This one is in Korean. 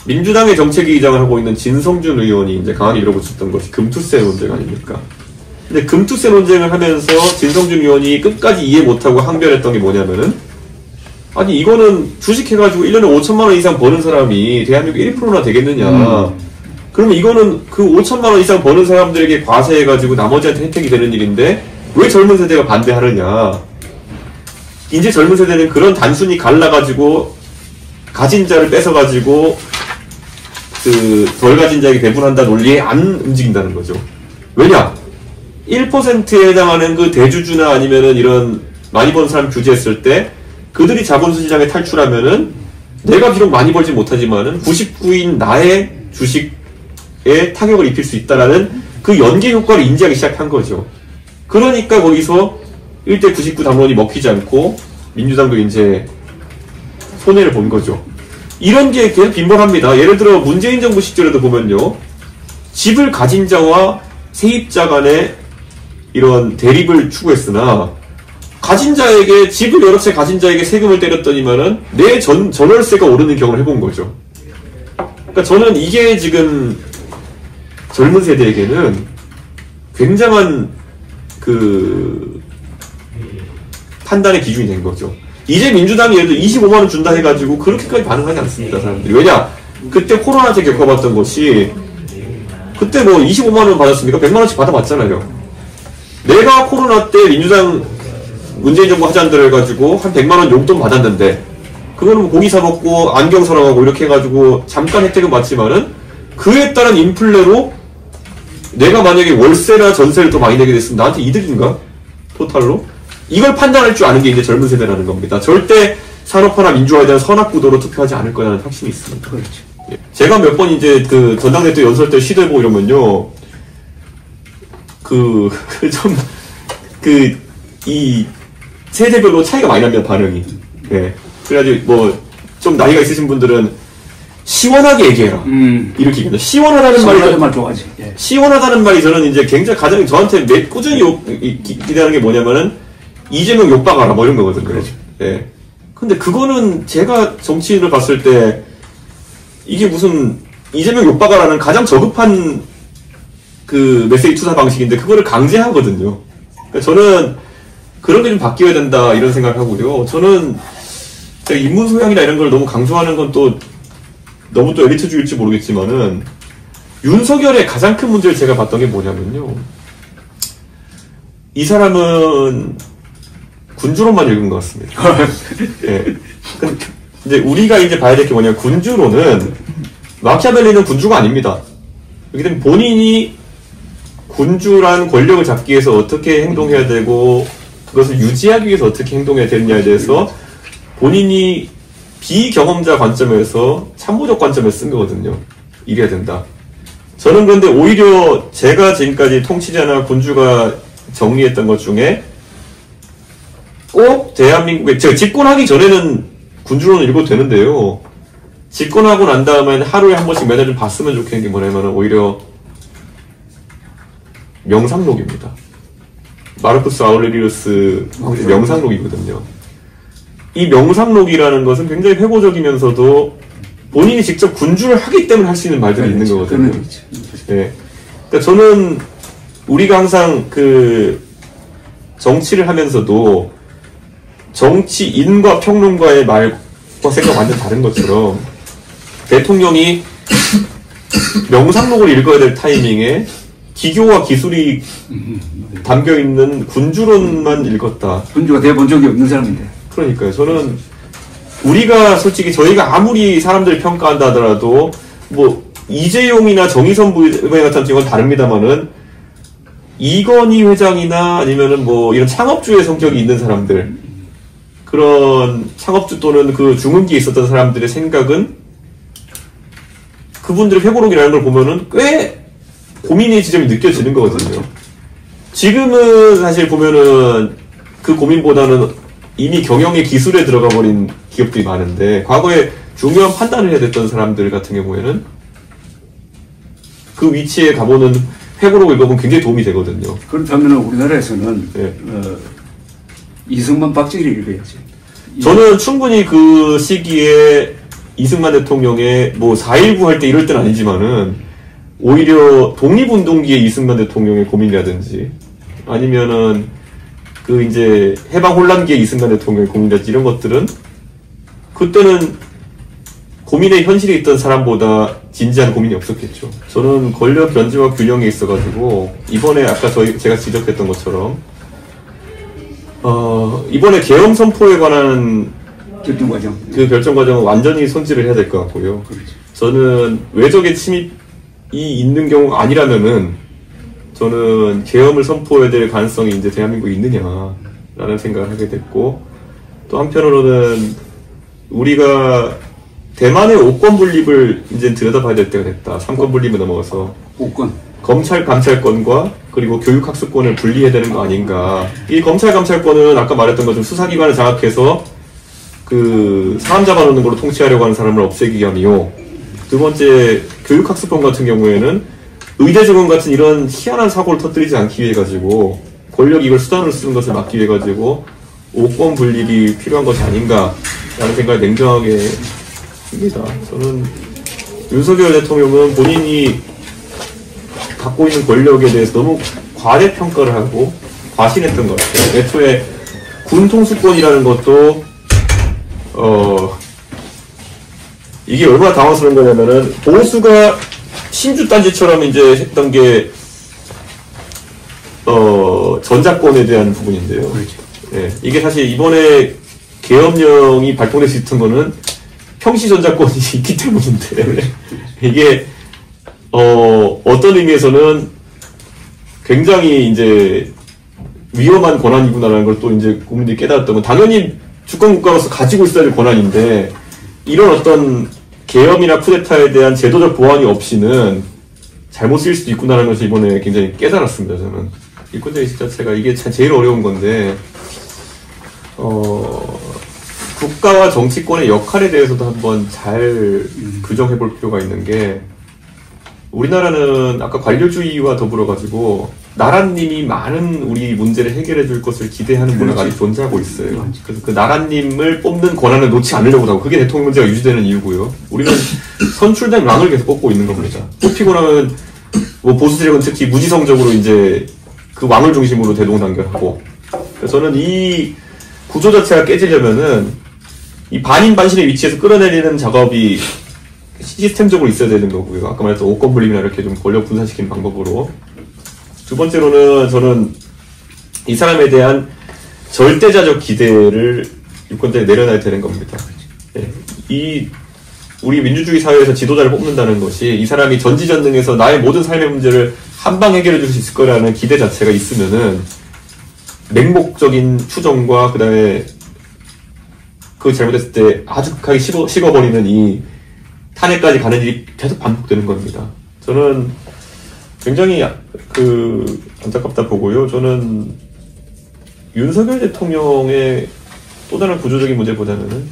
민주당의 정책위의장을 하고 있는 진성준 의원이 이제 강하게 밀어붙였던 것이 금투세 논쟁 아닙니까? 근데 금투세 논쟁을 하면서 진성준 의원이 끝까지 이해 못하고 항변했던 게 뭐냐면은, 아니 이거는 주식해가지고 1년에 5천만 원 이상 버는 사람이 대한민국 1%나 되겠느냐. 그러면 이거는 그 5천만 원 이상 버는 사람들에게 과세해가지고 나머지한테 혜택이 되는 일인데 왜 젊은 세대가 반대하느냐. 이제 젊은 세대는 그런 단순히 갈라가지고 가진 자를 뺏어가지고 그 덜 가진 자에게 배분한다 논리에 안 움직인다는 거죠. 왜냐? 1%에 해당하는 그 대주주나 아니면은 이런 많이 버는 사람 규제했을 때 그들이 자본주의 시장에 탈출하면은 내가 비록 많이 벌지 못하지만은 99인 나의 주식에 타격을 입힐 수 있다라는 그 연계 효과를 인지하기 시작한 거죠. 그러니까 거기서 1대 99 당론이 먹히지 않고 민주당도 이제 손해를 본 거죠. 이런 게 계속 빈번합니다. 예를 들어 문재인 정부 시절에도 보면요. 집을 가진 자와 세입자 간의 이런 대립을 추구했으나 가진 자에게 집을 여러 채 가진 자에게 세금을 때렸더니만은 내 전월세가 오르는 경험을 해본 거죠. 그러니까 저는 이게 지금 젊은 세대에게는 굉장한 그 판단의 기준이 된 거죠. 이제 민주당이 예를 들어 25만 원 준다 해가지고 그렇게까지 반응하지 않습니다, 사람들이. 왜냐? 그때 코로나 때 겪어봤던 것이 그때 뭐 25만 원 받았습니까? 100만 원씩 받아봤잖아요. 내가 코로나 때 민주당 문재인 정부 하자한대로 해가지고 한 100만 원 용돈 받았는데 그거는 뭐 고기 사 먹고 안경 사러 가고 이렇게 해가지고 잠깐 혜택은 받지만은 그에 따른 인플레로 내가 만약에 월세나 전세를 더 많이 내게 됐으면 나한테 이득인가? 토탈로? 이걸 판단할 줄 아는 게 이제 젊은 세대라는 겁니다. 절대 산업화나 민주화에 대한 선악구도로 투표하지 않을 거라는 확신이 있습니다. 그렇죠. 제가 몇 번 이제 그 전당대 때 연설 때 시도해보고 이러면요. 이 세대별로 차이가 많이 납니다, 반응이. 예. 그래가지고 뭐 좀 나이가 있으신 분들은 시원하게 얘기해라. 이렇게 얘기합니다. 시원하다는 말이 좋아하지. 예. 시원하다는 말이 저는 이제 굉장히 가장 저한테 꾸준히 기대하는 게 뭐냐면은 이재명 욕박하라 뭐 이런 거거든요. 그렇죠. 예. 근데 그거는 제가 정치인을 봤을 때 이게 무슨 이재명 욕박하라는 가장 저급한 그 메시지 투사 방식인데 그거를 강제하거든요. 그러니까 저는 그런 게 좀 바뀌어야 된다 이런 생각을 하고요. 저는 인문 소양이나 이런 걸 너무 강조하는 건 또 너무 또 엘리트주의일지 모르겠지만은 윤석열의 가장 큰 문제를 제가 봤던 게 뭐냐면요. 이 사람은 군주론만 읽은 것 같습니다. 예. 이제 우리가 이제 봐야 될 게 뭐냐면 군주론은 마키아벨리는 군주가 아닙니다. 그렇기 때문에 본인이 군주란 권력을 잡기 위해서 어떻게 행동해야 되고 그것을 유지하기 위해서 어떻게 행동해야 되느냐에 대해서 본인이 비경험자 관점에서 참모적 관점에서 쓴 거거든요. 이래야 된다. 저는 그런데 오히려 제가 지금까지 통치자나 군주가 정리했던 것 중에 꼭 대한민국에 제가 집권하기 전에는 군주론을 읽어도 되는데요. 집권하고 난 다음에는 하루에 한 번씩 매달 좀 봤으면 좋겠는 게 뭐냐면 오히려 명상록입니다. 마르쿠스 아우렐리우스 명상록이거든요. 이 명상록이라는 것은 굉장히 회고적이면서도 본인이 직접 군주를 하기 때문에 할 수 있는 말들이 있는 거거든요. 네. 그러니까 저는 우리가 항상 그 정치를 하면서도 정치인과 평론가의 말과 생각 완전 다른 것처럼 대통령이 명상록을 읽어야 될 타이밍에 기교와 기술이 담겨있는 군주론만 읽었다. 군주가 돼본 적이 없는 사람인데. 그러니까요. 저는 우리가 솔직히 저희가 아무리 사람들이 평가한다 하더라도 뭐 이재용이나 정의선 부회 같은 경우는 다릅니다만은 이건희 회장이나 아니면은 뭐 이런 창업주의 성격이 있는 사람들 그런 창업주 또는 그 중흥기에 있었던 사람들의 생각은 그분들의 회고록이라는 걸 보면은 꽤 고민의 지점이 느껴지는 거거든요. 지금은 사실 보면은 그 고민보다는 이미 경영의 기술에 들어가 버린 기업들이 많은데 과거에 중요한 판단을 해야 됐던 사람들 같은 경우에는 그 위치에 가보는 회고록을 읽어보면 굉장히 도움이 되거든요. 그렇다면 우리나라에서는 네. 이승만 박정희를 읽어야지. 저는 충분히 그 시기에 이승만 대통령의 뭐 4.19 할 때 이럴 땐 아니지만은 오히려 독립운동기의 이승만 대통령의 고민이라든지 아니면은 그 이제 해방 혼란기의 이승만 대통령의 고민이라든지 이런 것들은 그때는 고민의 현실에 있던 사람보다 진지한 고민이 없었겠죠. 저는 권력 견제와 균형에 있어가지고 이번에 아까 제가 지적했던 것처럼 이번에 계엄 선포에 관한 결정 과정. 그 결정 과정은 완전히 손질을 해야 될 것 같고요. 그렇죠. 저는 외적의 침입이 있는 경우가 아니라면은 저는 계엄을 선포해야 될 가능성이 이제 대한민국에 있느냐라는 생각을 하게 됐고 또 한편으로는 우리가 대만의 5권 분립을 이제 들여다봐야 될 때가 됐다. 3권 분립에 넘어가서 5권. 검찰 감찰권과 그리고 교육학습권을 분리해야 되는 거 아닌가. 이 검찰 감찰권은 아까 말했던 것처럼 수사기관을 장악해서 그 사람 잡아놓는 걸로 통치하려고 하는 사람을 없애기 위함이요. 두 번째 교육학습권 같은 경우에는 의대 증원 같은 이런 희한한 사고를 터뜨리지 않기 위해 가지고 권력이 이걸 수단으로 쓰는 것을 막기 위해 가지고 5권 분립이 필요한 것이 아닌가라는 생각을 냉정하게 합니다. 저는 윤석열 대통령은 본인이 갖고 있는 권력에 대해서 너무 과대평가를 하고 과신했던 것 같아요. 애초에 군 통수권이라는 것도 이게 얼마나 당황스러운 거냐면은 보수가 신주단지처럼 이제 했던 게 전자권에 대한 부분인데요. 예, 이게 사실 이번에 계엄령이 발동될 수 있던 거는 평시 전자권이 있기 때문인데 이게 어떤 의미에서는 굉장히 이제 위험한 권한이구나라는 걸 또 이제 국민들이 깨달았던 건 당연히 주권 국가로서 가지고 있어야 될 권한인데 이런 어떤 계엄이나 쿠데타에 대한 제도적 보완이 없이는 잘못 쓰일 수도 있구나라는 것을 이번에 굉장히 깨달았습니다. 저는 일꾼제의식 자체가 이게 제일 어려운 건데 국가와 정치권의 역할에 대해서도 한번 잘 규정해 볼 필요가 있는 게 우리나라는 아까 관료주의와 더불어 가지고 나라님이 많은 우리 문제를 해결해 줄 것을 기대하는 문화가 아직 존재하고 있어요. 그래서 그 나라님을 뽑는 권한을 놓지 않으려고 하고 그게 대통령 문제가 유지되는 이유고요. 우리는 선출된 랑을 계속 뽑고 있는 겁니다. 뽑히고 나면 뭐 보수 세력은 특히 무지성적으로 이제 그 왕을 중심으로 대동단결하고 그래서 저는 이 구조 자체가 깨지려면은 이 반인 반신의 위치에서 끌어내리는 작업이 시스템적으로 있어야 되는 거고요. 아까 말했던 5권 분립이나 이렇게 좀 권력 분산시키는 방법으로. 두 번째로는 저는 이 사람에 대한 절대자적 기대를 유권자에 내려놔야 되는 겁니다. 네. 우리 민주주의 사회에서 지도자를 뽑는다는 것이 이 사람이 전지전능해서 나의 모든 삶의 문제를 한방 해결해 줄 수 있을 거라는 기대 자체가 있으면은 맹목적인 추정과 그 다음에 그 잘못했을 때 아주 극하게 식어버리는 이 탄핵까지 가는 일이 계속 반복되는 겁니다. 저는 굉장히 안타깝다 보고요. 저는 윤석열 대통령의 또 다른 구조적인 문제보다는